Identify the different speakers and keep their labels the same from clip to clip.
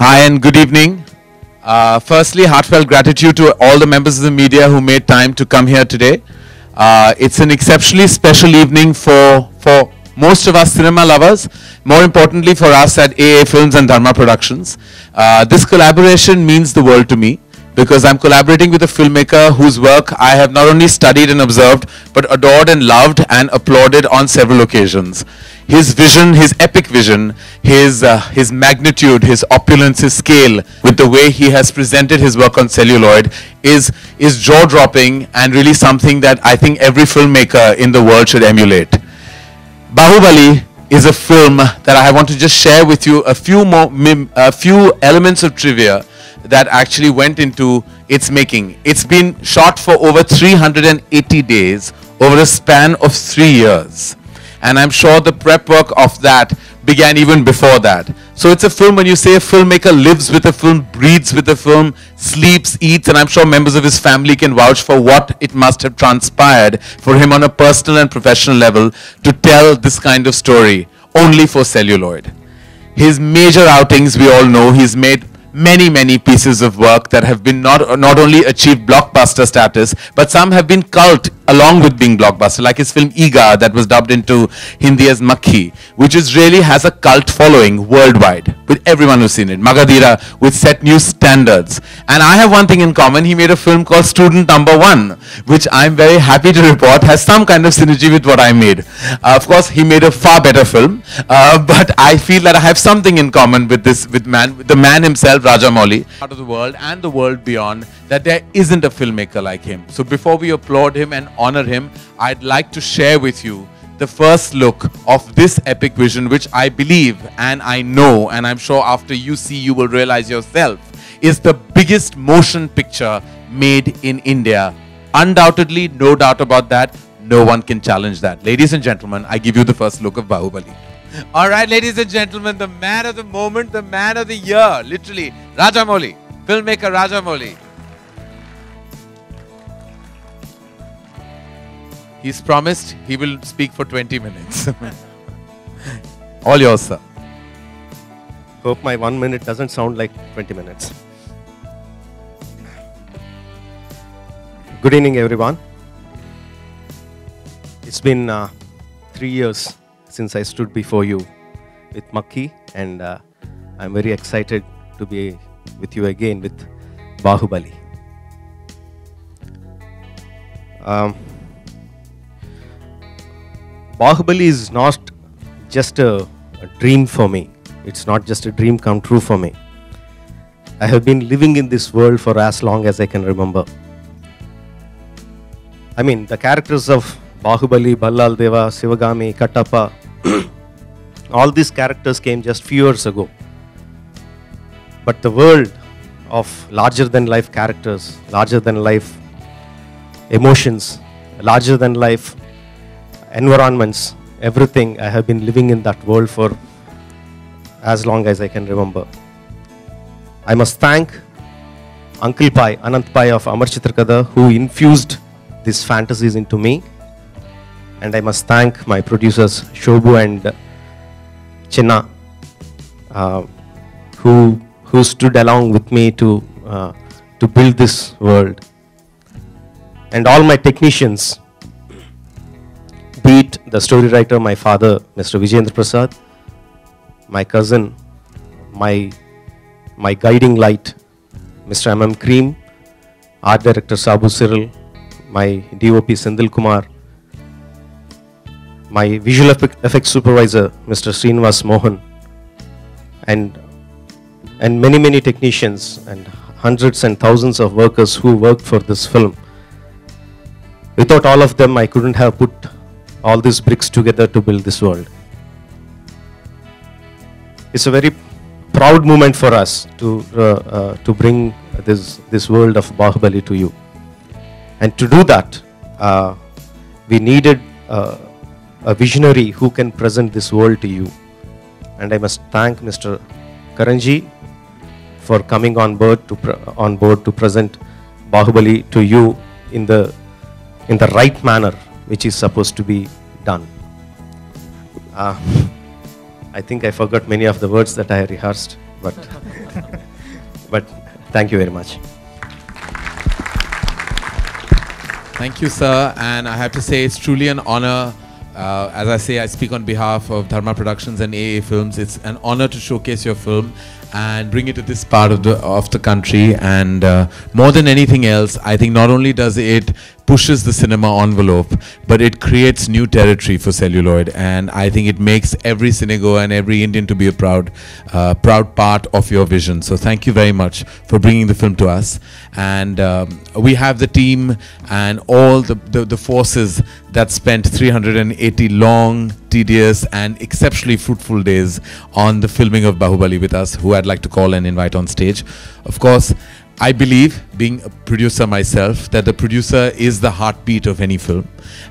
Speaker 1: Hi and good evening. Firstly, heartfelt gratitude to all the members of the media who made time to come here today. It's an exceptionally special evening for most of us cinema lovers, more importantly for us at AA Films and Dharma Productions. This collaboration means the world to me because I'm collaborating with a filmmaker whose work I have not only studied and observed, but adored and loved and applauded on several occasions. His vision, his epic vision, his magnitude, his opulence, his scale, with the way he has presented his work on celluloid is jaw-dropping and really something that I think every filmmaker in the world should emulate. Bahubali is a film that I want to just share with you a few elements of trivia that actually went into its making. It's been shot for over 380 days over a span of 3 years. And I'm sure the prep work of that began even before that. So it's a film, when you say a filmmaker lives with a film, breathes with a film, sleeps, eats, and I'm sure members of his family can vouch for what it must have transpired for him on a personal and professional level to tell this kind of story only for celluloid. His major outings, we all know, he's made many pieces of work that have been not only achieved blockbuster status, but some have been cult along with being blockbuster, like his film Eega that was dubbed into Hindi as Makhi, which really has a cult following worldwide with everyone who's seen it. Magadhira, which set new standards. And I have one thing in common: he made a film called Student Number One, which I'm very happy to report has some kind of synergy with what I made. Of course, he made a far better film, but I feel that I have something in common with the man himself, Rajamouli, out of the world and the world beyond, that there isn't a filmmaker like him. So before we applaud him and honor him, I'd like to share with you the first look of this epic vision, which I believe and I know, and I'm sure after you see you will realize yourself, is the biggest motion picture made in India. Undoubtedly, no doubt about that. No one can challenge that. Ladies and gentlemen, I give you the first look of Bahubali. All right, ladies and gentlemen, the man of the moment, the man of the year, literally, Rajamouli, filmmaker Rajamouli. He's promised he will speak for 20 minutes. All yours, sir.
Speaker 2: Hope my 1 minute doesn't sound like 20 minutes. Good evening, everyone. It's been 3 years since I stood before you with Makhi, and I'm very excited to be with you again with Bahubali. Bahubali is not just a dream for me. It's not just a dream come true for me. I have been living in this world for as long as I can remember. I mean, the characters of Bahubali, Ballal Deva, Sivagami, Kattappa, all these characters came just few years ago. But the world of larger-than-life characters, larger-than-life emotions, larger-than-life environments, everything, I have been living in that world for as long as I can remember. I must thank Uncle Pai, Anant Pai of Amar Chitrakada, who infused these fantasies into me. And I must thank my producers Shobhu and Chinna, who stood along with me to build this world. And all my technicians, be it the story writer, my father, Mr. Vijayendra Prasad, my cousin, my guiding light, Mr. M.M. Cream, art director Sabu Cyril, my DOP Sendil Kumar, my visual effects supervisor, Mr. Srinivas Mohan, and many technicians and hundreds and thousands of workers who worked for this film. Without all of them, I couldn't have put all these bricks together to build this world. It's a very proud moment for us to bring this world of Bahubali to you. And to do that, we needed a visionary who can present this world to you. And I must thank Mr. Karanji for coming on board to present Bahubali to you in the right manner, which is supposed to be done. I think I forgot many of the words that I rehearsed, but But thank you very much.
Speaker 1: Thank you, sir. And I have to say, it's truly an honor. As I say, I speak on behalf of Dharma Productions and AA Films. It's an honor to showcase your film and bring it to this part of the country. And more than anything else, I think not only does it pushes the cinema envelope, but it creates new territory for celluloid. And I think it makes every cinegoer and every Indian to be a proud part of your vision. So thank you very much for bringing the film to us. And we have the team and all the forces that spent 380 long, tedious and exceptionally fruitful days on the filming of Bahubali with us, who I'd like to call and invite on stage. Of course, I believe, being a producer myself, that the producer is the heartbeat of any film.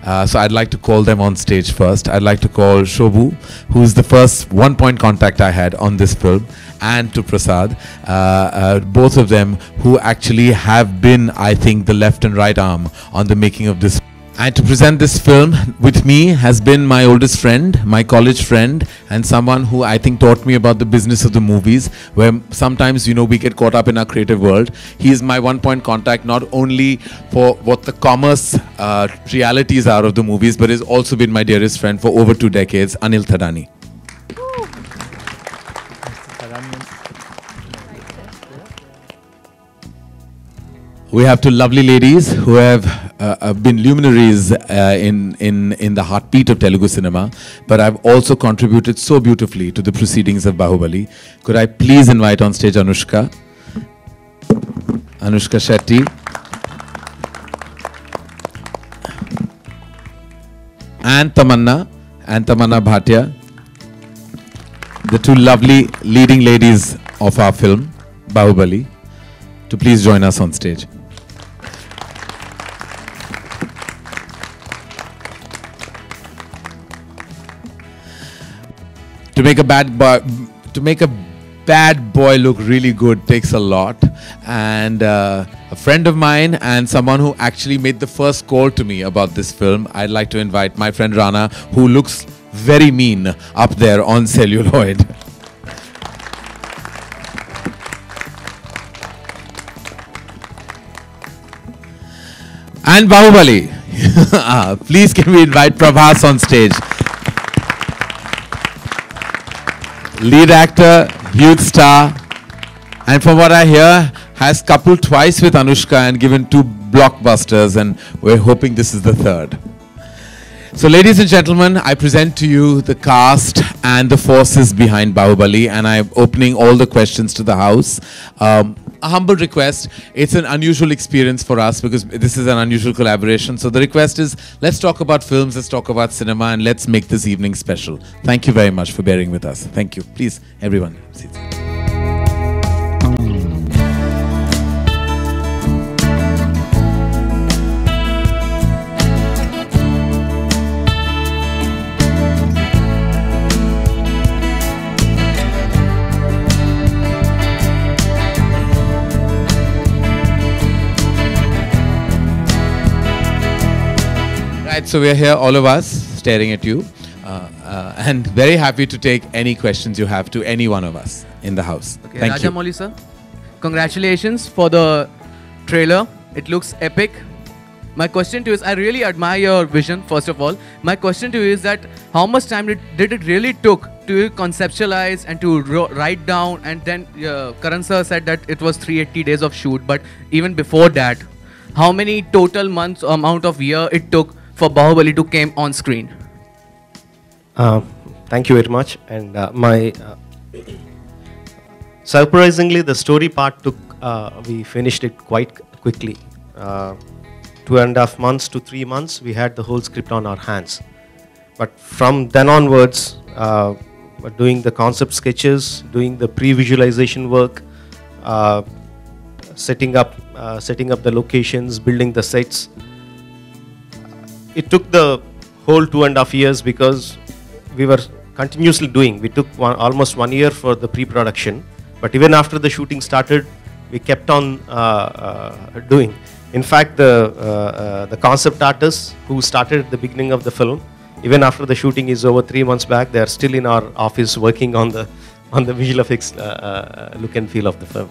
Speaker 1: So I'd like to call them on stage first. I'd like to call Shobhu, who is the first one-point contact I had on this film, and to Prasad, both of them who actually have been, I think, the left and right arm on the making of this. And to present this film with me has been my oldest friend, my college friend, and someone who I think taught me about the business of the movies, where sometimes, you know, we get caught up in our creative world. He is my one-point contact, not only for what the commerce realities are of the movies, but has also been my dearest friend for over 2 decades, Anil Thadani. We have 2 lovely ladies who have been luminaries in the heartbeat of Telugu cinema, but have also contributed so beautifully to the proceedings of Bahubali. Could I please invite on stage Anushka Shetty, and Tamanna Bhatia, the 2 lovely leading ladies of our film, Bahubali, to please join us on stage. To make a bad boy look really good takes a lot, and a friend of mine and someone who actually made the first call to me about this film, I'd like to invite my friend Rana, who looks very mean up there on celluloid. And Bahubali. Please can we invite Prabhas on stage. Lead actor, huge star, and from what I hear, has coupled twice with Anushka and given 2 blockbusters, and we're hoping this is the 3rd. So ladies and gentlemen, I present to you the cast and the forces behind Bahubali, and I'm opening all the questions to the house. A humble request. It's an unusual experience for us because this is an unusual collaboration. So the request is, let's talk about films, let's talk about cinema, and let's make this evening special. Thank you very much for bearing with us. Thank you. Please, everyone. Sit. So we are here, all of us, staring at you, and very happy to take any questions you have to any one of us in the house.
Speaker 3: Okay,
Speaker 1: Thank you.
Speaker 3: Rajamouli sir, congratulations for the trailer. It looks epic. My question to you is, I really admire your vision, first of all. My question to you is that how much time did it really took to conceptualize and to write down, and then Karan sir said that it was 380 days of shoot, but even before that, how many total months, amount of year it took for Bahubali to came on screen?
Speaker 2: Thank you very much. And surprisingly, the story part took, we finished it quite quickly. 2.5 months to 3 months, we had the whole script on our hands. But from then onwards, doing the concept sketches, doing the pre-visualization work, setting up the locations, building the sets. It took the whole 2.5 years because we were continuously doing. We took almost 1 year for the pre-production, but even after the shooting started, we kept on doing. In fact, the concept artists who started at the beginning of the film, even after the shooting is over 3 months back, they are still in our office working on the visual effects look and feel of the film.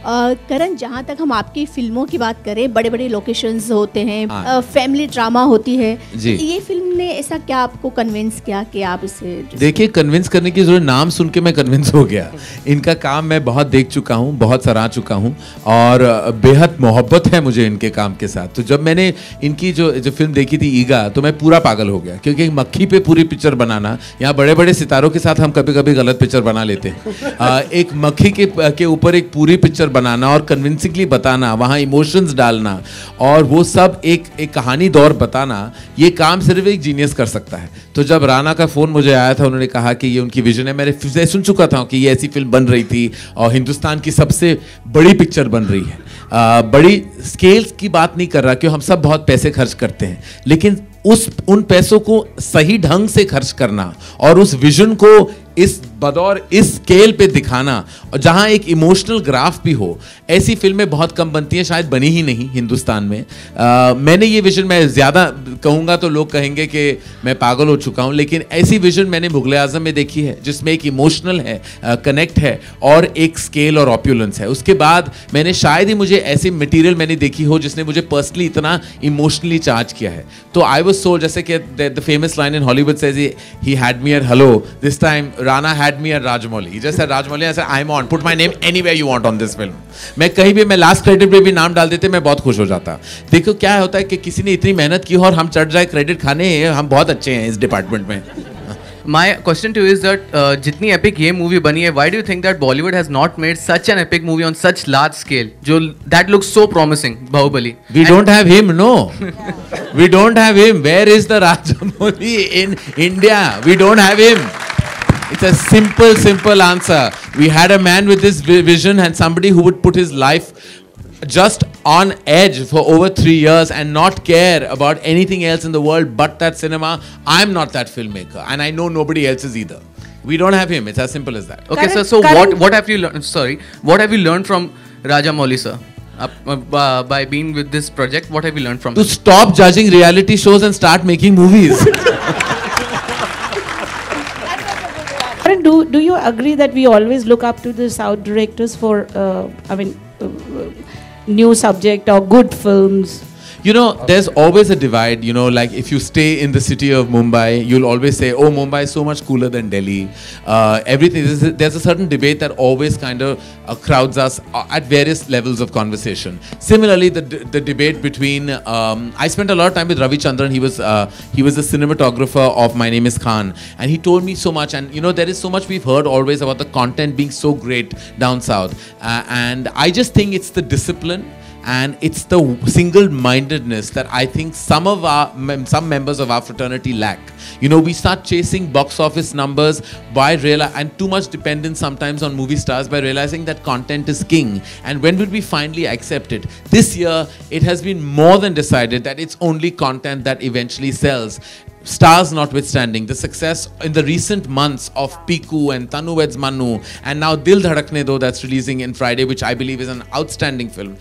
Speaker 4: करण, जहाँ तक हम आपकी फिल्मों की बात करें, बड़े बड़े लोकेशंस होते हैं, फैमिली ड्रामा होती है,
Speaker 1: जी।
Speaker 4: ये फिल्म ने ऐसा क्या आपको कन्विंस किया कि आप इसे?
Speaker 1: देखिए, कन्विंस करने की जरूरत, नाम सुन के मैं कन्विंस हो गया। इनका काम मैं बहुत देख चुका हूँ, बहुत सराह चुका हूँ और बेहद मोहब्बत है मुझे इनके काम के साथ। तो जब मैंने इनकी जो फिल्म देखी थी ईगा, तो मैं पूरा पागल हो गया, क्योंकि एक मक्खी पे पूरी पिक्चर बनाना, यहाँ बड़े बड़े सितारों के साथ हम कभी कभी गलत पिक्चर बना लेते हैं। एक मक्खी के ऊपर एक पूरी पिक्चर बनाना और कन्विंसिंगली बताना, वहाँ इमोशंस डालना और वो सब एक कहानी दौर बताना, ये काम सिर्फ एक जीनियस कर सकता है। तो जब राणा का फ़ोन मुझे आया था, उन्होंने कहा कि ये उनकी विजन है, मैंने सुन चुका था कि ये ऐसी फिल्म बन रही थी और हिंदुस्तान की सबसे बड़ी पिक्चर बन रही है। बड़ी स्केल्स की बात नहीं कर रहा, क्योंकि हम सब बहुत पैसे खर्च करते हैं, लेकिन उन पैसों को सही ढंग से खर्च करना और उस विजन को इस बदौर इस स्केल पे दिखाना, और जहां एक इमोशनल ग्राफ भी हो, ऐसी फिल्में बहुत कम बनती हैं, शायद बनी ही नहीं हिंदुस्तान में। मैंने ये विजन, मैं ज़्यादा कहूँगा तो लोग कहेंगे कि मैं पागल हो चुका हूँ, लेकिन ऐसी विजन मैंने मुगल आज़म में देखी है, जिसमें एक इमोशनल है, कनेक्ट है और एक स्केल और ऑप्यूलेंस है। उसके बाद मैंने शायद ही मुझे ऐसी मटीरियल मैंने देखी हो जिसने मुझे पर्सनली इतना इमोशनली चार्ज किया है। तो आई वाज सो, जैसे कि the famous line in Hollywood says, he had me at hello, this time Rana had me at Rajmouli. He just said Rajmouli. I said I'm on. Put my name anywhere you want on this film. मैं कहीं भी, मैं last credit पे भी नाम डाल देते, मैं बहुत खुश हो जाता। देखो क्या होता है कि किसी ने इतनी मेहनत की और हम चढ़ जाए क्रेडिट खाने, हम बहुत अच्छे हैं इस डिपार्टमेंट में।
Speaker 3: My question to you is that जितनी epic ये movie बनी है, why do you think that Bollywood has not made such an epic movie on such large scale? जो that looks so promising, Bahubali.
Speaker 1: We don't have him, no. We don't have him. Where is the Rajamouli in India? We don't have him. It's a simple answer. We had a man with this vision and somebody who would put his life just on edge for over 3 years and not care about anything else in the world but that cinema. I'm not that filmmaker, and I know nobody else is either. We don't have him. It's as simple as that.
Speaker 3: Okay, sir. So what have you learned? Sorry, what have you learned from Rajamouli, sir? By being with this project, what have you learned from
Speaker 1: To
Speaker 3: him?
Speaker 1: stop judging reality shows and start making movies.
Speaker 5: Do you agree that we always look up to the South directors for new subject or good films?
Speaker 1: You know, there's always a divide, you know, like if you stay in the city of Mumbai, you'll always say, oh, Mumbai is so much cooler than Delhi. Everything, there's a certain debate that always kind of crowds us at various levels of conversation. Similarly, the debate between, I spent a lot of time with Ravi Chandran. He was the cinematographer of My Name is Khan. And he told me so much. And, you know, there is so much we've heard always about the content being so great down south. And I just think it's the discipline. And it's the single-mindedness that I think some members of our fraternity lack. You know, we start chasing box office numbers and too much dependence sometimes on movie stars by realizing that content is king. And when will we finally accept it? This year, it has been more than decided that it's only content that eventually sells. Stars notwithstanding, the success in the recent months of Piku and Tanu Weds Manu, and now Dil Dhadakne Do, that's releasing in Friday, which I believe is an outstanding film.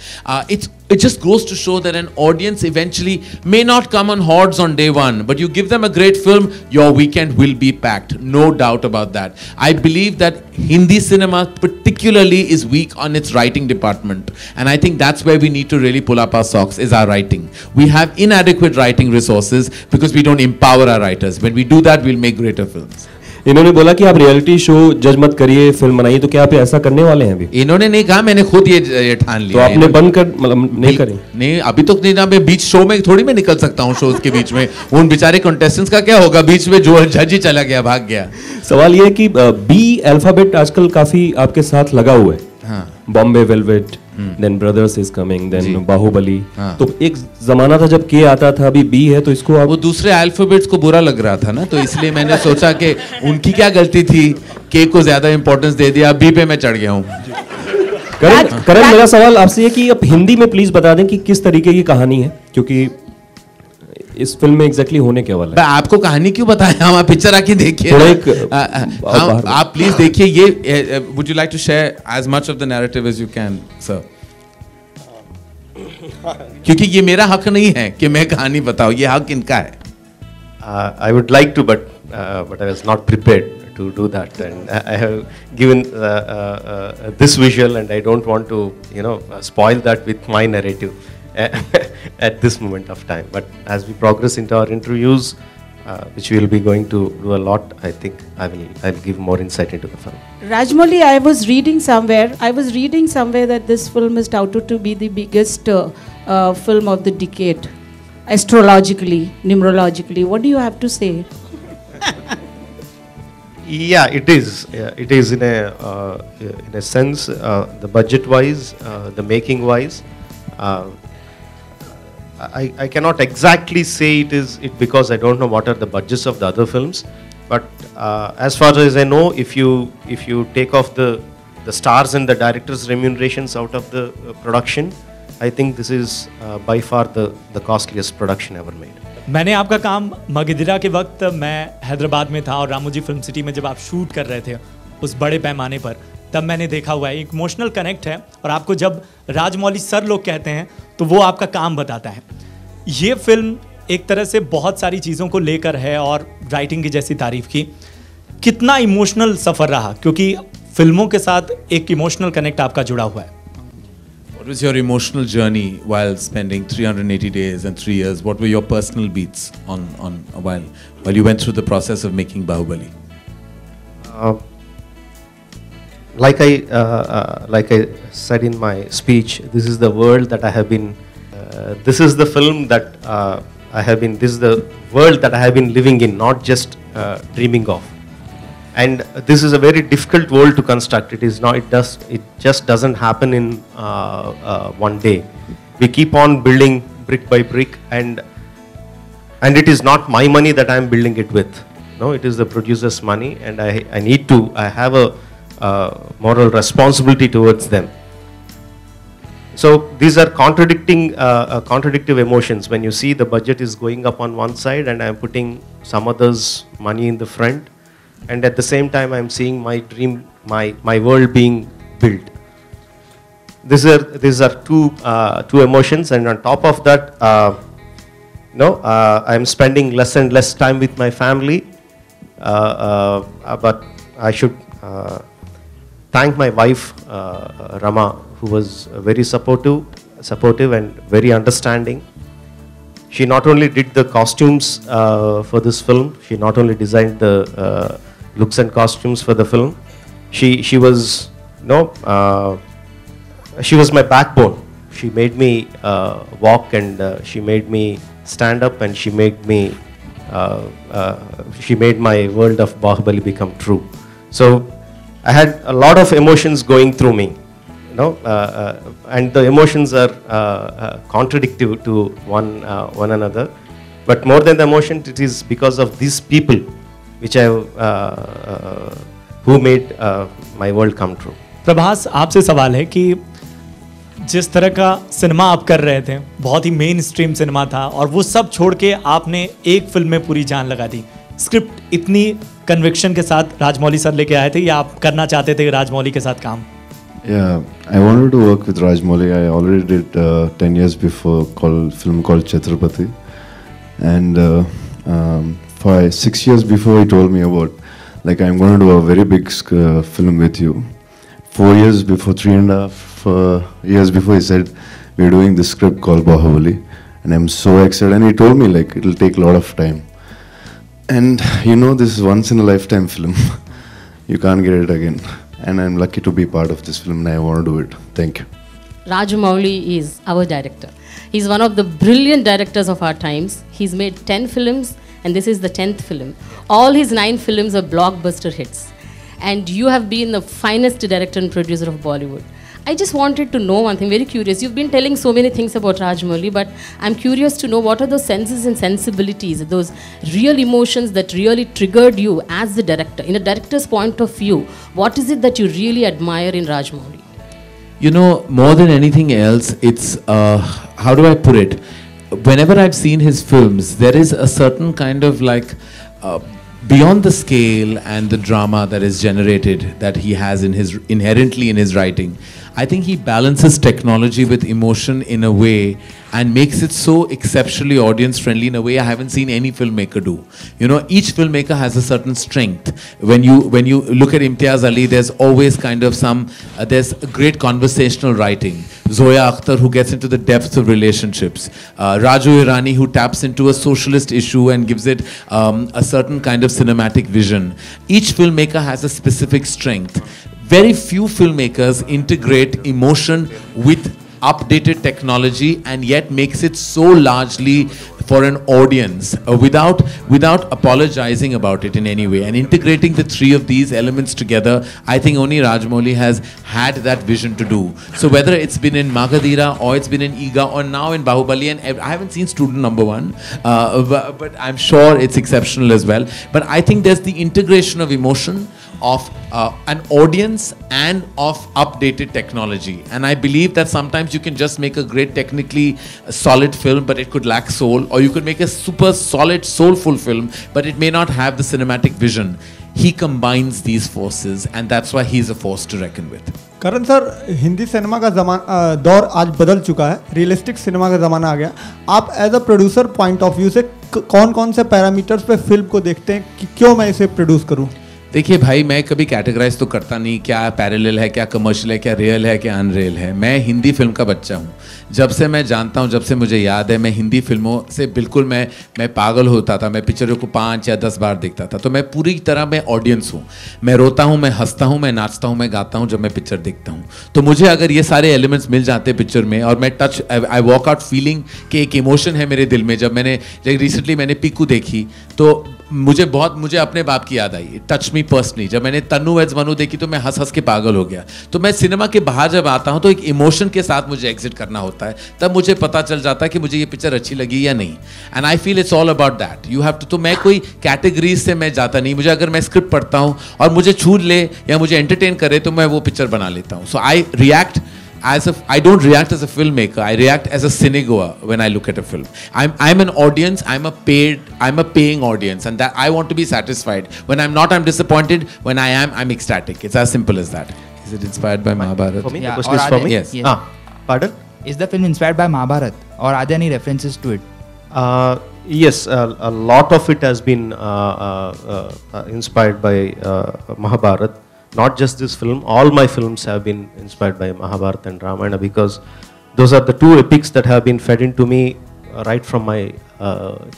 Speaker 1: It just goes to show that an audience eventually may not come on hordes on day one, but you give them a great film, your weekend will be packed. No doubt about that. I believe that Hindi cinema particularly is weak on its writing department. And I think that's where we need to really pull up our socks, is our writing. We have inadequate writing resources because we don't empower our writers. When we do that, we'll make greater films.
Speaker 2: इन्होंने बोला कि आप reality show जज मत करिए, film बनाइए, तो क्या आप ऐसा करने वाले हैं अभी?
Speaker 1: इन्होंने नहीं कहा, मैंने खुद ये ठान लिया।
Speaker 2: तो आपने बंद कर, मतलब नहीं करें?
Speaker 1: नहीं, अभी तो नहीं ना, मैं बीच शो में थोड़ी मैं निकल सकता हूँ, शोज के बीच में। उन बेचारे कंटेस्टेंट्स का क्या होगा, बीच में जो जज ही चला गया, भाग गया।
Speaker 2: सवाल ये है कि बी अल्फाबेट आजकल काफी आपके साथ लगा हुआ है।
Speaker 1: हाँ।
Speaker 2: Bombay Velvet, then Brothers is coming, then Baahubali.
Speaker 1: हाँ।
Speaker 2: तो एक जमाना था जब के आता था, अभी बी है, तो इसको आप...
Speaker 1: वो दूसरे अल्फाबेट्स को बुरा लग रहा था ना, तो इसलिए मैंने सोचा कि उनकी क्या गलती थी, के को ज्यादा इंपॉर्टेंस दे दिया, बी पे मैं चढ़ गया हूँ।
Speaker 2: करण, मेरा सवाल आपसे ये कि आप हिंदी में प्लीज बता दें कि किस तरीके की कहानी है, क्योंकि इस फिल्म में एग्जैक्टली होने क्या वाला है।
Speaker 1: आपको कहानी क्यों बताएं, हम आप पिक्चर आके देखिए। आप प्लीज देखिए ये। Would you like to share as much of the narrative as you can, sir? क्योंकि ये मेरा हक नहीं है कि मैं कहानी बताऊं, ये हक इनका है।
Speaker 2: I would like to, but I was not prepared to do that, and I have given this visual, and I don't want to spoil that with my narrative at this moment of time. But as we progress into our interviews, which we will be going to do a lot, I think I'll give more insight into the film.
Speaker 5: Rajmouli, I was reading somewhere that this film is touted to be the biggest film of the decade, astrologically, numerologically. What do you have to say?
Speaker 2: Yeah, it is. Yeah, it is in a sense, the budget-wise, the making-wise. I cannot exactly say it because I don't know what are the budgets of the other films. But as far as I know, if you take off the stars and the director's remunerations out of the production, I think this is by far the costliest production ever made.
Speaker 6: मैंने आपका काम मगधिरा के वक्त मैं हैदराबाद में था और Ramoji film city में जब आप शूट कर रहे थे उस बड़े पैमाने पर, तब मैंने देखा हुआ है, एक इमोशनल कनेक्ट है और आपको जब राजमौली सर लोग कहते हैं तो वो आपका काम बताता है। ये फिल्म एक तरह से बहुत सारी चीज़ों को लेकर है और राइटिंग की जैसी तारीफ की, कितना इमोशनल सफ़र रहा, क्योंकि फिल्मों के साथ एक इमोशनल कनेक्ट आपका जुड़ा हुआ है।
Speaker 1: What was your emotional journey while spending 380 days and 3 years? What were your personal beats while you went through the process of making Bahubali?
Speaker 2: Like I said in my speech, this is the world that I have been. This is the film that I have been. This is the world that I have been living in, not just dreaming of. And this is a very difficult world to construct. It is not. It just doesn't happen in one day. We keep on building brick by brick, and it is not my money that I am building it with. No, it is the producer's money, and I have a moral responsibility towards them. So these are contradictive emotions. When you see the budget is going up on one side, and I am putting some others' money in the front. And at the same time, I'm seeing my dream, my world being built. These are two emotions, and on top of that, I'm spending less and less time with my family. But I should thank my wife, Rama, who was very supportive and very understanding. She not only did the costumes for this film, she not only designed the looks and costumes for the film. She was she was my backbone. She made me walk, and she made me stand up, and she made my world of Bahubali become true. So I had a lot of emotions going through me, and the emotions are contradictory to one another. But more than the emotion, it is because of these people which who made my world come true.
Speaker 6: Prabhas, आपसे सवाल है कि जिस तरह का cinema आप कर रहे थे, बहुत ही मेन स्ट्रीम सिनेमा था, और वो सब छोड़ के आपने एक फिल्म में पूरी जान लगा दी। स्क्रिप्ट इतनी कन्विक्शन के साथ राजमौली सर लेके आए थे या आप करना चाहते थे राजमौली के साथ काम?
Speaker 7: Yeah, I wanted to work with Rajmouli. I already did 10 years before film called Chhatrapati, and 6 years before he told me about I'm going to do a very big film with you. 4 years before, 3.5 years before, he said we're doing this script called Bahubali, and I'm so excited. And he told me it'll take a lot of time, and this is once in a lifetime film. You can't get it again. And I'm lucky to be part of this film, and I want to do it. Thank you.
Speaker 8: Rajamouli is our director. He's one of the brilliant directors of our times. He's made 10 films, and this is the 10th film. All his 9 films are blockbuster hits. And you have been the finest director and producer of Bollywood. I just wanted to know one thing, very curious. You've been telling so many things about Rajamouli, but I'm curious to know what are those senses and sensibilities, those real emotions that really triggered you as the director. In a director's point of view, what is it that you really admire in Rajamouli?
Speaker 1: More than anything else, it's, how do I put it? Whenever I've seen his films, there is a certain kind of beyond the scale and the drama that is generated that he has inherently in his writing. I think he balances technology with emotion in a way and makes it so exceptionally audience friendly in a way I haven't seen any filmmaker do. You know, each filmmaker has a certain strength. When you look at Imtiaz Ali, there's always kind of there's a great conversational writing. Zoya Akhtar, who gets into the depths of relationships. Raju Irani, who taps into a socialist issue and gives it a certain kind of cinematic vision. Each filmmaker has a specific strength. Very few filmmakers integrate emotion with updated technology and yet makes it so largely for an audience without apologizing about it in any way, and integrating the three of these elements together. I think only Rajamouli has had that vision to do. So whether it's been in Magadira or it's been in Iga or now in Bahubali, and I haven't seen Student Number 1, but I'm sure it's exceptional as well. But I think there's the integration of emotion, of an audience and of updated technology, and I believe that sometimes you can just make a great technically solid film but it could lack soul, or you could make a super solid soulful film but it may not have the cinematic vision. He combines these forces and that's why he's a force to reckon with.
Speaker 9: Karan sir, Hindi cinema का दौर आज बदल चुका है, realistic cinema का ज़माना आ गया. आप as a producer point of view से कौन कौन से पैरामीटर्स पे फिल्म को देखते हैं कि क्यों मैं इसे प्रोड्यूस करूं?
Speaker 1: देखिए भाई, मैं कभी कैटेगराइज तो करता नहीं क्या पैरेलल है, क्या कमर्शियल है, क्या रियल है, क्या अनरियल है. मैं हिंदी फिल्म का बच्चा हूँ. जब से मैं जानता हूँ, जब से मुझे याद है, मैं हिंदी फिल्मों से बिल्कुल मैं पागल होता था. मैं पिक्चरों को 5 या 10 बार देखता था. तो मैं पूरी तरह मैं ऑडियंस हूँ. मैं रोता हूँ, मैं हंसता हूँ, मैं नाचता हूँ, मैं गाता हूँ जब मैं पिक्चर देखता हूँ. तो मुझे अगर ये सारे एलिमेंट्स मिल जाते हैं पिक्चर में और मैं आई वॉक आउट फीलिंग कि एक इमोशन है मेरे दिल में. जब रिसेंटली मैंने पीकू देखी तो मुझे अपने बाप की याद आई. Touch me personally. जब मैंने तन्नू वेड्स मनु देखी तो मैं हंस के पागल हो गया. तो मैं सिनेमा के बाहर जब आता हूं तो एक इमोशन के साथ मुझे एग्जिट करना होता है. तब मुझे पता चल जाता है कि मुझे ये पिक्चर अच्छी लगी या नहीं. And I feel it's all about that. You have to. तो मैं कोई कैटेगरीज से मैं जाता नहीं. मुझे अगर मैं स्क्रिप्ट पढ़ता हूं और मुझे छू ले या मुझे एंटरटेन करे तो मैं वो पिक्चर बना लेता हूं. So I react I don't react as a filmmaker. I react as a cinegoer when I look at a film. I'm an audience. I'm a paying audience, and that I want to be satisfied. When I'm not, I'm disappointed. When I am, I'm ecstatic. It's as simple as that. Is it inspired by Mahabharata?
Speaker 2: For me,
Speaker 10: Yeah,
Speaker 2: the question is for me.
Speaker 1: Yes.
Speaker 2: Pardon?
Speaker 10: Is the film inspired by Mahabharata, or are there any references to it?
Speaker 2: Yes, a lot of it has been inspired by Mahabharata. Not just this film, all my films have been inspired by Mahabharata and Ramayana because those are the two epics that have been fed into me right from my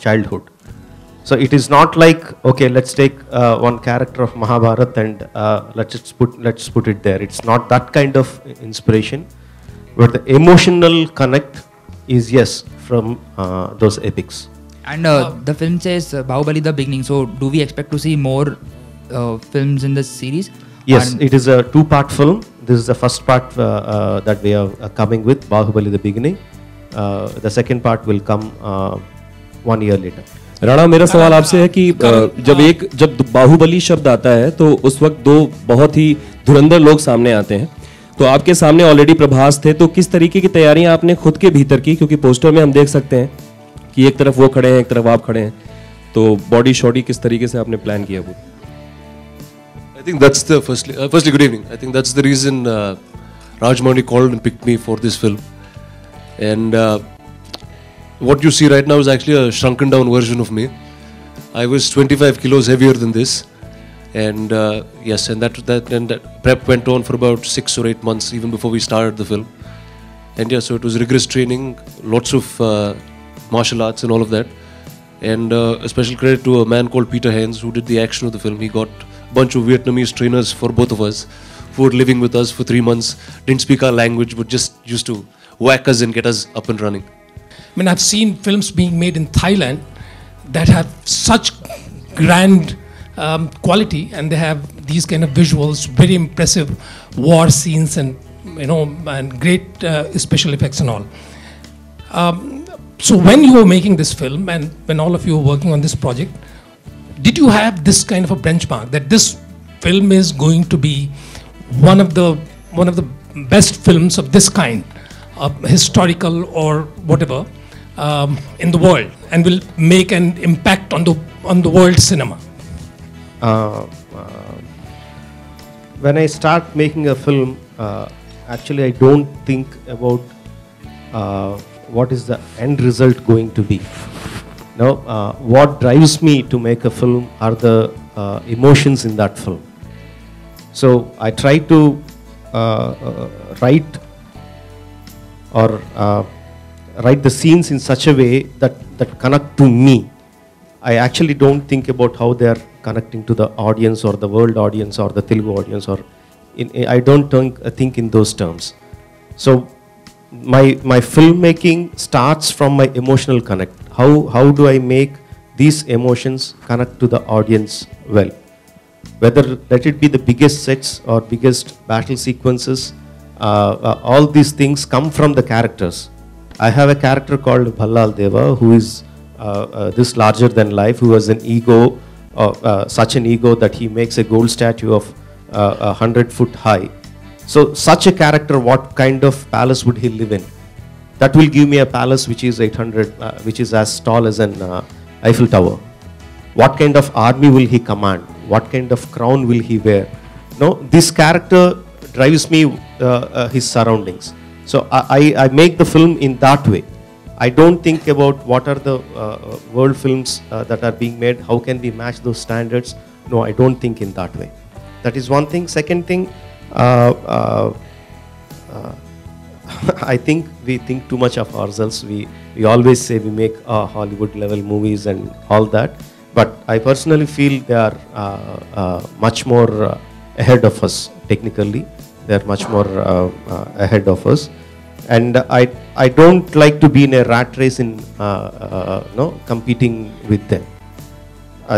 Speaker 2: childhood. So it is not like, okay, let's take one character of Mahabharata and let's put it there. It's not that kind of inspiration, but the emotional connect is yes from those epics.
Speaker 10: And the film says Bahubali the beginning. So do we expect to see more films in this series?
Speaker 2: Yes, it is a 2-part film. This is the first part that we are coming with, Bahubali the beginning. The second part will come 1 year later.
Speaker 11: Rana, मेरा सवाल आपसे है कि जब बाहुबली शब्द आता है तो उस वक्त 2 बहुत ही धुरंधर लोग सामने आते हैं. तो आपके सामने ऑलरेडी प्रभास थे, तो किस तरीके की तैयारियां आपने खुद के भीतर की? क्योंकि पोस्टर में हम देख सकते हैं कि एक तरफ वो खड़े हैं, एक तरफ आप खड़े हैं. तो बॉडी शॉडी किस तरीके से आपने प्लान किया वो?
Speaker 12: I think that's the firstly good evening. I think that's the reason Rajamouli called and picked me for this film. And what you see right now is actually a shrunken down version of me. I was 25 kilos heavier than this, and yes, and that prep went on for about 6 or 8 months even before we started the film. And yeah, so it was rigorous training, lots of martial arts and all of that. And a special credit to a man called Peter Haynes who did the action of the film. He got bunch of Vietnamese trainers for both of us who were living with us for 3 months, didn't speak our language, but just used to whack us and get us up and running.
Speaker 13: I mean, I've seen films being made in Thailand that have such grand quality, and they have these kind of visuals, very impressive war scenes, and and great special effects and all. So when you were making this film, and when all of you were working on this project, did you have this kind of a benchmark that this film is going to be one of the best films of this kind, historical or whatever, in the world, and will make an impact on the world cinema?
Speaker 2: When I start making a film, actually I don't think about what is the end result going to be. Now, what drives me to make a film are the emotions in that film. So I try to write the scenes in such a way that connect to me. I actually don't think about how they are connecting to the audience or the world audience or the Telugu audience, or I don't think in those terms. So my filmmaking starts from my emotional connect. How do I make these emotions connect to the audience well? Whether let it be the biggest sets or biggest battle sequences, all these things come from the characters. I have a character called Ballal Deva who is this larger than life, who has an ego, such an ego that he makes a gold statue of 100 foot high. So such a character, what kind of palace would he live in? That will give me a palace which is 800, which is as tall as an Eiffel Tower. What kind of army will he command? What kind of crown will he wear? No, this character drives me his surroundings. So I make the film in that way. I don't think about what are the world films that are being made, how can we match those standards. No, I don't think in that way. That is one thing. Second thing, I think we think too much of ourselves. We always say we make Hollywood level movies and all that, but I personally feel they are much more ahead of us technically. They are much more ahead of us, and I don't like to be in a rat race in competing with them.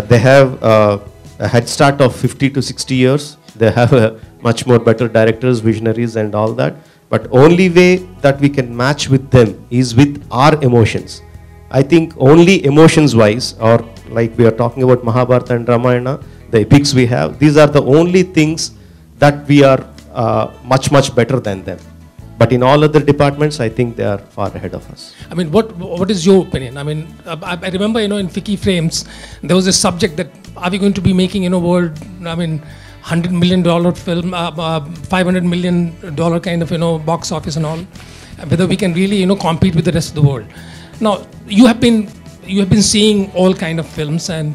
Speaker 2: They have a head start of 50 to 60 years. They have a much more better directors, visionaries and all that. But only way that we can match with them is with our emotions. I think only emotions wise, or like we are talking about Mahabharata and Ramayana, the epics we have, these are the only things that we are much better than them. But in all other departments, I think they are far ahead of us.
Speaker 13: I mean, what is your opinion? I mean, I remember, in Ficky Frames, there was a subject that are we going to be making, world, $100 million film, $500 million kind of, box office and all, whether we can really, compete with the rest of the world. Now, you have been seeing all kind of films, and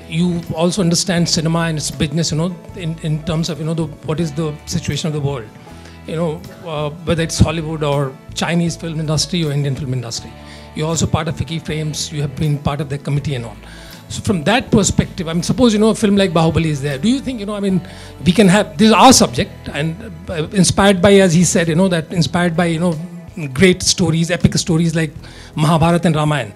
Speaker 13: you also understand cinema and its business, in terms of, what is the situation of the world, whether it's Hollywood or Chinese film industry or Indian film industry. You're also part of Ficky Frames, you have been part of the committee and all. So from that perspective, suppose, a film like Bahubali is there. Do you think, we can have, this is our subject, and inspired by, as he said, that inspired by, great stories, epic stories like Mahabharata and Ramayana.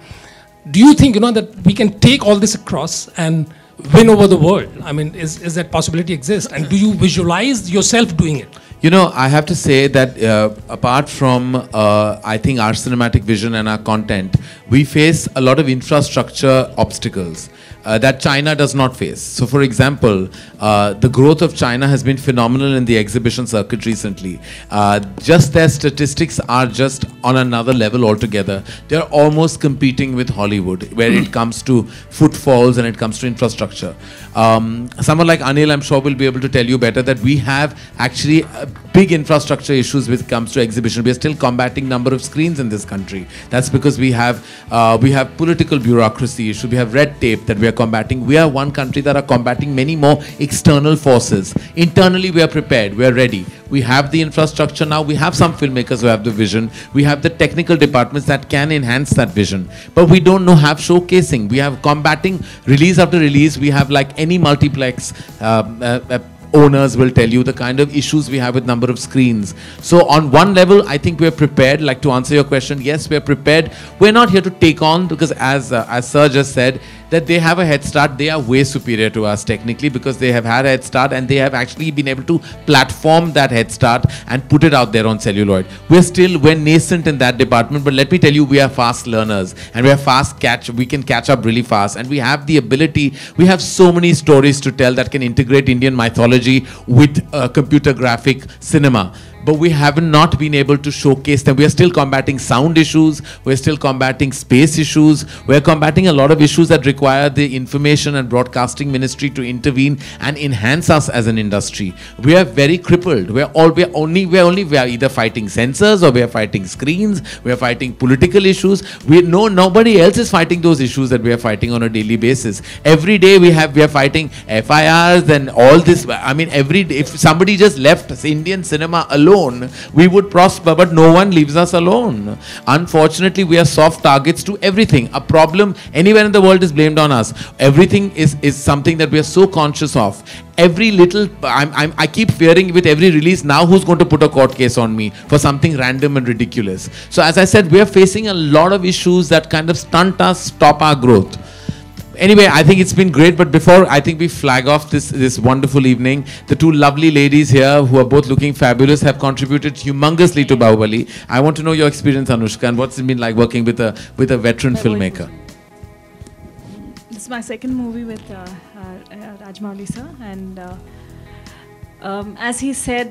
Speaker 13: Do you think, that we can take all this across and win over the world? Is that possibility exist? And do you visualize yourself doing it?
Speaker 1: I have to say that apart from, I think, our cinematic vision and our content, we face a lot of infrastructure obstacles that China does not face. So, for example, the growth of China has been phenomenal in the exhibition circuit recently. Just their statistics are just on another level altogether. They are almost competing with Hollywood where it comes to footfalls and it comes to infrastructure. Someone like Anil, I'm sure, will be able to tell you better that we have actually big infrastructure issues when it comes to exhibition. We are still combating number of screens in this country. That's because we have political bureaucracy issues. We have red tape that we are combating. We are one country that are combating many more external forces. Internally, we are prepared. We are ready. We have the infrastructure now. We have some filmmakers who have the vision. We have the technical departments that can enhance that vision. But we don't have showcasing. We have combating release after release. We have, like any multiplex owners will tell you, the kind of issues we have with number of screens. So on one level, I think we're prepared. Like, to answer your question, yes, we're prepared. We're not here to take on, because as Sir just said, that they have a head start. They are way superior to us technically, because they have had a head start and they have actually been able to platform that head start and put it out there on celluloid. We're nascent in that department, but let me tell you, we are fast learners and we are we can catch up really fast, and we have the ability. We have so many stories to tell that can integrate Indian mythology with computer graphic cinema. but we have not been able to showcase them. We are still combating sound issues, we're still combating space issues, we're combating a lot of issues that require the information and broadcasting ministry to intervene and enhance us as an industry. We are very crippled. We are either fighting censors, or we are fighting screens, we are fighting political issues. Nobody else is fighting those issues that we are fighting on a daily basis. Every day we are fighting FIRs and all this. I mean, every day, if somebody just left Indian cinema alone, we would prosper, but no one leaves us alone. Unfortunately, we are soft targets to everything. A problem anywhere in the world is blamed on us. Everything is something that we are so conscious of. Every little, I keep fearing with every release, now who's going to put a court case on me for something random and ridiculous. So as I said, we are facing a lot of issues that kind of stunt us, stop our growth. Anyway, I think it's been great, but before I think we flag off this wonderful evening, the two lovely ladies here who are both looking fabulous have contributed humongously to Bahubali. I want to know your experience, Anushka, and what's it been like working with a veteran filmmaker?
Speaker 14: This is my second movie with Rajamouli sir, and as he said,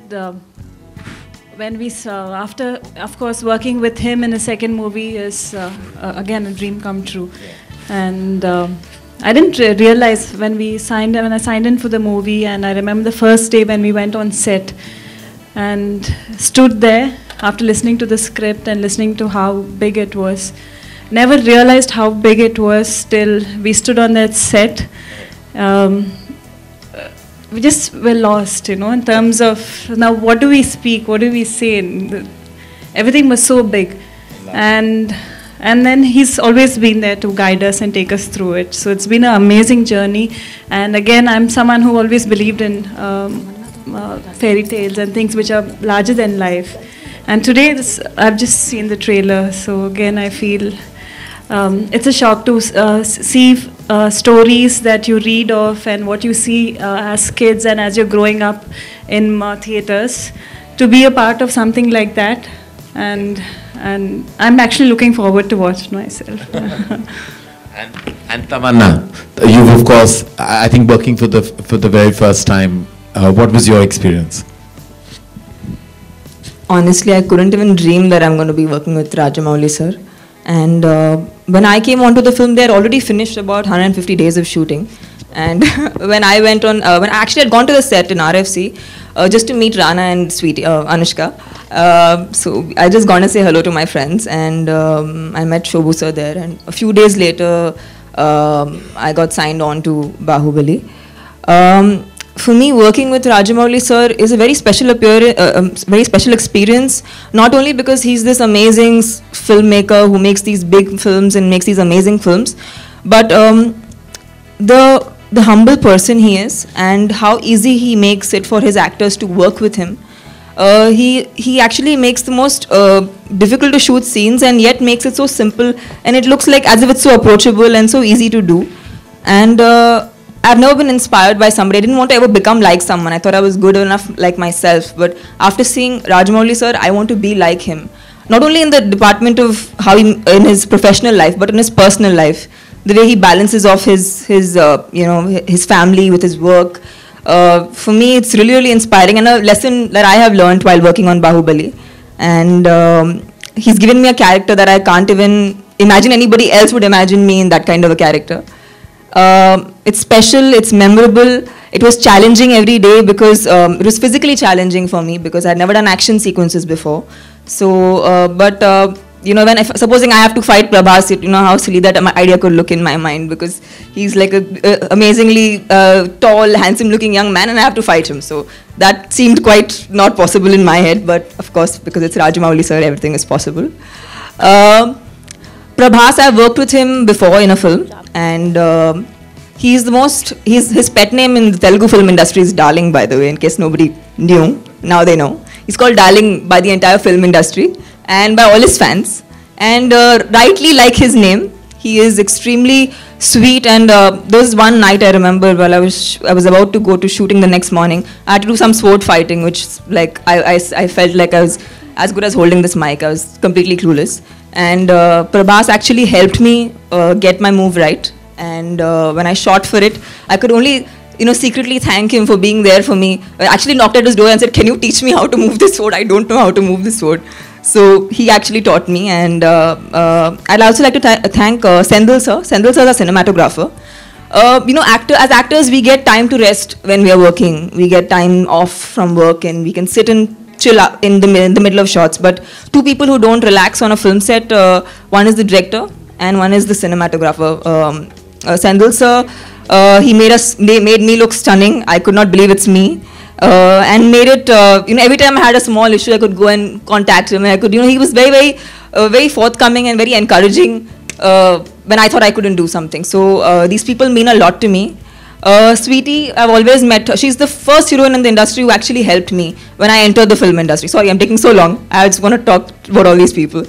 Speaker 14: when we saw, after of course working with him in a second movie is again a dream come true. And I didn't realize when I signed in for the movie, and I remember the first day when we went on set and stood there after listening to the script and listening to how big it was. Never realized how big it was till we stood on that set. We just were lost, in terms of, now what do we speak, what do we say? Everything was so big. And then he's always been there to guide us and take us through it. So it's been an amazing journey. And again, I'm someone who always believed in fairy tales and things which are larger than life. And today, I've just seen the trailer. So again, I feel it's a shock to see stories that you read of and what you see as kids and as you're growing up in theaters, to be a part of something like that. And I'm actually looking forward to watch it myself.
Speaker 1: and Tamanna, you've of course, I think working for the very first time. What was your experience?
Speaker 15: Honestly, I couldn't even dream that I'm going to be working with Rajamouli sir. And when I came onto the film, they had already finished about 150 days of shooting. And when I went on, when I actually had gone to the set in RFC just to meet Rana and Sweetie, Anushka. So I just gone to say hello to my friends, and I met Shobhu sir there. And a few days later, I got signed on to Bahubali. For me, working with Rajamouli sir is a very special experience. Not only because he's this amazing filmmaker who makes these big films and makes these amazing films, but the humble person he is, and how easy he makes it for his actors to work with him. He actually makes the most difficult to shoot scenes and yet makes it so simple, and it looks like as if it's so approachable and so easy to do. And I've never been inspired by somebody. I didn't want to ever become like someone. I thought I was good enough like myself. But after seeing Rajamouli sir, I want to be like him. Not only in the department of how he, in his professional life, but in his personal life. The way he balances off his family with his work. For me, it's really, really inspiring, and a lesson that I have learned while working on Bahubali. And he's given me a character that I can't even imagine anybody else would imagine me in that kind of a character. It's special, it's memorable. It was challenging every day because it was physically challenging for me because I'd never done action sequences before. So, supposing I have to fight Prabhas, how silly that my idea could look in my mind, because he's like a amazingly tall, handsome-looking young man, and I have to fight him. So that seemed quite not possible in my head, but of course, because it's Rajamouli sir, everything is possible. Prabhas, I've worked with him before in a film, and his pet name in the Telugu film industry is Darling, by the way, in case nobody knew. Now they know. He's called Darling by the entire film industry and by all his fans. And rightly like his name, he is extremely sweet. And there was one night I remember while I was about to go to shooting the next morning. I had to do some sword fighting, which like I felt like I was as good as holding this mic. I was completely clueless. And Prabhas actually helped me get my move right. And when I shot for it, I could only secretly thank him for being there for me. I actually knocked at his door and said, "Can you teach me how to move this sword? I don't know how to move this sword." So he actually taught me, and I'd also like to thank Sendil sir. Sendil sir is a cinematographer. As actors, we get time to rest when we are working. We get time off from work, and we can sit and chill in the middle of shots. But two people who don't relax on a film set, one is the director and one is the cinematographer. Sendil sir, he made me look stunning. I could not believe it's me. And made it, every time I had a small issue, I could go and contact him. And I could, he was very, very forthcoming and very encouraging when I thought I couldn't do something. So these people mean a lot to me. Sweetie, I've always met her. She's the first heroine in the industry who actually helped me when I entered the film industry. Sorry, I'm taking so long. I just want to talk about all these people.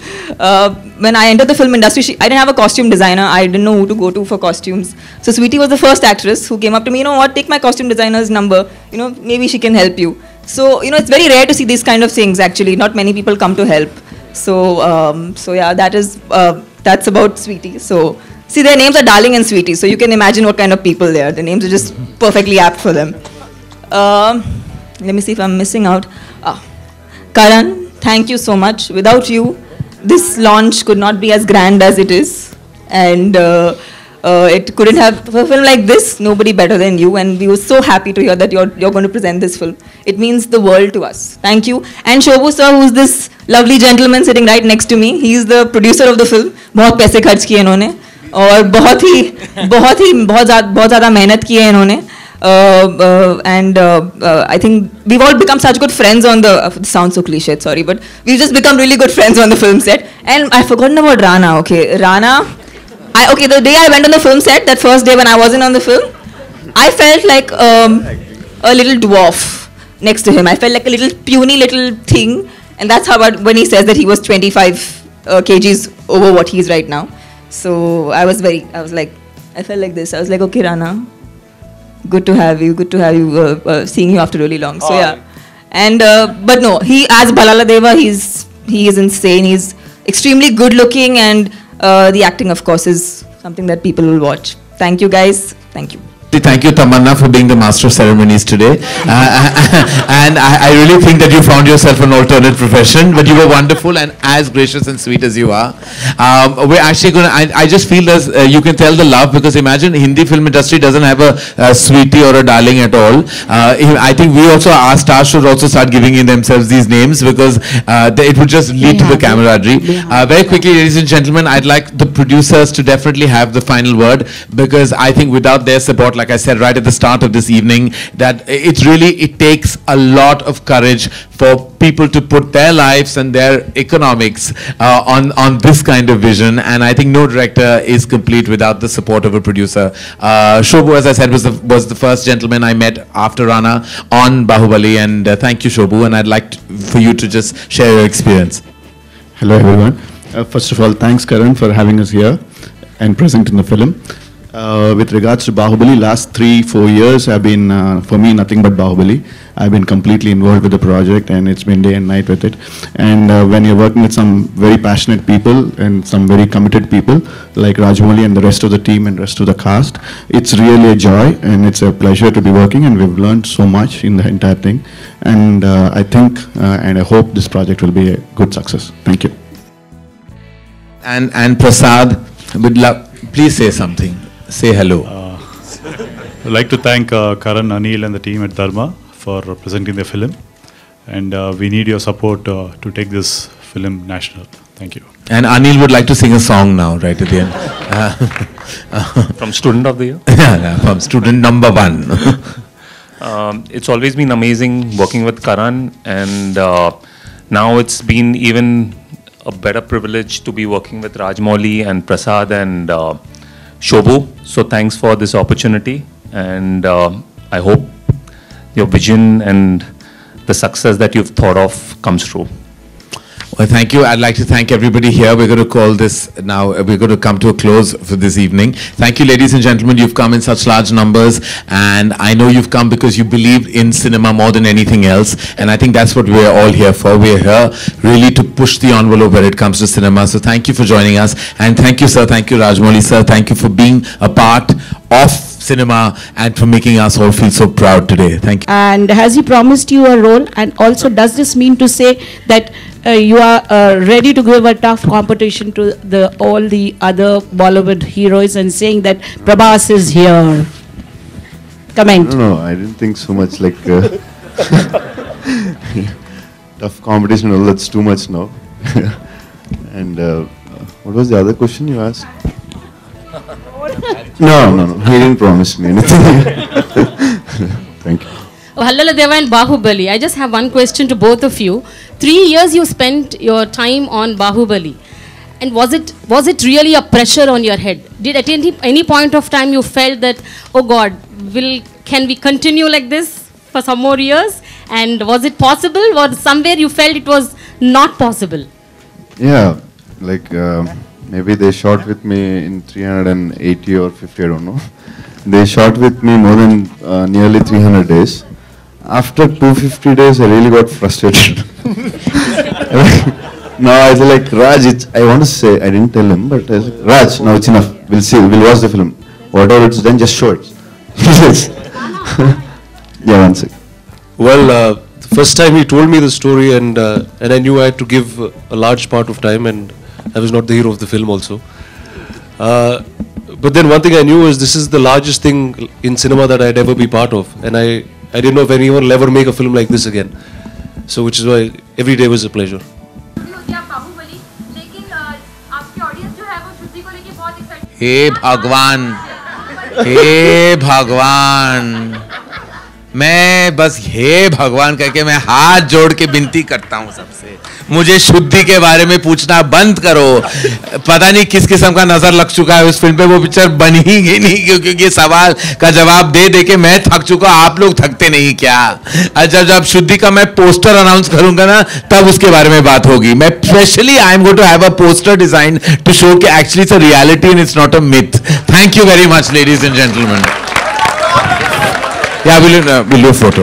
Speaker 15: When I entered the film industry, I didn't have a costume designer. I didn't know who to go to for costumes. So Sweetie was the first actress who came up to me, take my costume designer's number. Maybe she can help you. So, it's very rare to see these kind of things actually. Not many people come to help. So yeah, that's about Sweetie. So, see, their names are Darling and Sweetie, so you can imagine what kind of people they are. The names are just perfectly apt for them. Let me see if I'm missing out. Karan, thank you so much. Without you, this launch could not be as grand as it is. And it couldn't have, for a film like this, nobody better than you. And we were so happy to hear that you're going to present this film. It means the world to us. Thank you. And Shobhu sir, who's this lovely gentleman sitting right next to me. He's the producer of the film. बहुत पैसे खर्च किए इन्होंने और बहुत ज़्यादा मेहनत की है इन्होंने. And I think we've all become such good friends on the, sounds so cliched, sorry, but we've just become really good friends on the film set. And I've forgotten about Rana, okay. Rana, the day I went on the film set, that first day when I wasn't on the film, I felt like a little dwarf next to him. I felt like a little puny little thing. And that's how when he says that he was 25 kgs over what he is right now. So I felt like this. I was like, okay, Rana, good to have you, seeing you after really long. So yeah. And, but no, he, as Ballala Deva, he is insane. He's extremely good looking, and the acting, of course, is something that people will watch. Thank you, guys. Thank you.
Speaker 1: Thank you, Tamanna, for being the master of ceremonies today. And I really think that you found yourself an alternate profession, but you were wonderful and as gracious and sweet as you are. We're actually going to, I just feel that you can tell the love, because imagine Hindi film industry doesn't have a sweetie or a darling at all. I think we also, our stars should also start giving in themselves these names, because it would just lead to the camaraderie. Very quickly, ladies and gentlemen, I'd like the producers to definitely have the final word, because I think without their support, like I said right at the start of this evening, that it takes a lot of courage for people to put their lives and their economics on this kind of vision, and I think no director is complete without the support of a producer. Shobhu, as I said, was the first gentleman I met after Rana on Bahubali, and thank you, Shobhu, and I'd like for you to just share your experience.
Speaker 16: Hello everyone. First of all, thanks Karan for having us here and present in the film. With regards to Bahubali, last 3-4 years have been, for me, nothing but Bahubali. I've been completely involved with the project, and it's been day and night with it. And when you're working with some very passionate people and some very committed people, like Rajamouli and the rest of the team and rest of the cast, it's really a joy and it's a pleasure to be working, and we've learned so much in the entire thing. And I think and I hope this project will be a good success. Thank you.
Speaker 1: And Prasad, please say something. Say hello.
Speaker 17: I'd like to thank Karan, Anil and the team at Dharma for presenting the film, and we need your support to take this film national. Thank you.
Speaker 1: And Anil would like to sing a song now, right at the
Speaker 18: end. From Student of the Year?
Speaker 1: Yeah, from Student number 1.
Speaker 18: It's always been amazing working with Karan, and now it's been even a better privilege to be working with Rajamouli and Prasad and Shobhu. So thanks for this opportunity, and I hope your vision and the success that you've thought of comes true.
Speaker 1: Well, thank you. I'd like to thank everybody here. We're going to call this now, we're going to come to a close for this evening. Thank you, ladies and gentlemen. You've come in such large numbers, and I know you've come because you believed in cinema more than anything else, and I think that's what we're all here for. We're here really to push the envelope when it comes to cinema. So thank you for joining us, and thank you, sir. Thank you, Rajamouli, sir. Thank you for being a part of cinema and for making us all feel so proud today. Thank you.
Speaker 5: And has he promised you a role? And also, does this mean to say that you are ready to give a tough competition to all the other Bollywood heroes and saying that Prabhas is here? Comment.
Speaker 7: No, I didn't think so much like tough competition. Well, that's too much now. And what was the other question you asked? No, he didn't promise me anything. Thank you.
Speaker 8: Bhallala Deva and Bahubali. I just have one question to both of you. 3 years you spent your time on Bahubali. And was it really a pressure on your head? Did at any point of time you felt that, oh God, can we continue like this for some more years? And was it possible, or somewhere you felt it was not possible?
Speaker 7: Yeah, like maybe they shot with me in 380 or 50, I don't know. They shot with me more than nearly 300 days. After 250 days, I really got frustrated. Now I was like, Raj, I want to say, I didn't tell him, but I was like, Raj, now it's enough. We'll see, we'll watch the film. Whatever it's done, just show it. Yeah, one second.
Speaker 12: Well, the first time he told me the story, and I knew I had to give a large part of time, and I was not the hero of the film also. But then one thing I knew is this is the largest thing in cinema that I'd ever be part of, and I didn't know if anyone will ever make a film like this again. So which is why every day was a pleasure.
Speaker 1: हे भगवान, हे भगवान, मैं बस हे भगवान करके मैं हाथ जोड़ के विनती करता हूँ सबसे, मुझे शुद्धि के बारे में पूछना बंद करो। पता नहीं किस किस्म का नजर लग चुका है उस फिल्म पे, वो पिक्चर बनी ही नहीं क्योंकि ये सवाल का जवाब दे दे के मैं थक चुका, आप लोग थकते नहीं क्या? जब शुद्धि का मैं पोस्टर अनाउंस करूंगा ना तब उसके बारे में बात होगी। मैं specially I am going to have a poster design to show कि actually it's a reality and it's not a myth. Thank you very much ladies and gentleman. Yeah, we'll do a photo.